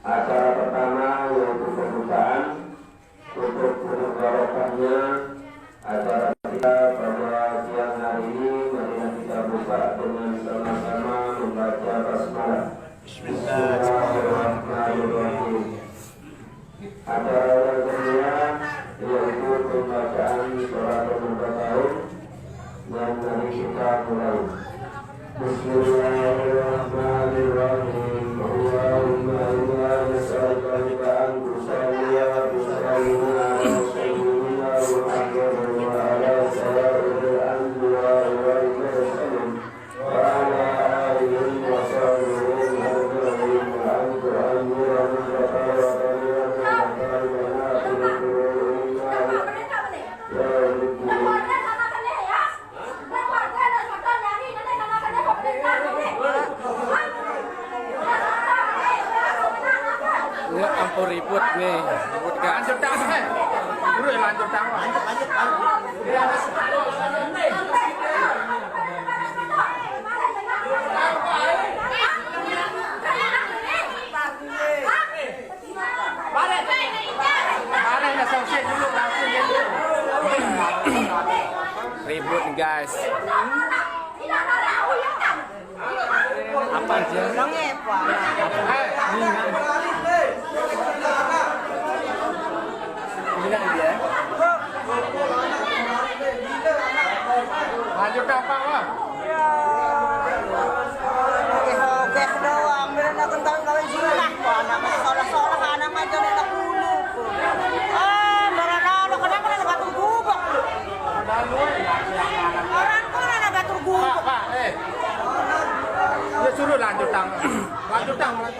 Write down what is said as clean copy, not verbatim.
Acara pertama yaitu pembukaan. Untuk menegarakannya acara kita pada siang hari ini, marilah kita buka dengan sama-sama membaca basmalah. Bismillahirrahmanirrahim. Acara yang kedua yaitu pembacaan surah Al-Fatihah yang hari kita mulai. Bismillahirrahmanirrahim. Allahumma inna nas'aluka an tusalliya bi sayyidina Muhammadin wa ala sayyidil anbiya wal mursalin wa ala alihi wa sahbihi ajma'in wa anta amirul Ampun ribut nih, ribut gak? Lanjut tangan, buru lanjut tangan. Ribut nih guys. Apa aja? Lanjut apa wah? Oke doang, bener nak kentang kawin sudah. Anak sekolah-sekolah anak aja nak dulu. Berenang kenapa nak batu gubak? Orang pun nak batu gubak. Pak, dia suruh lanjut tangan. Lanjut tangan.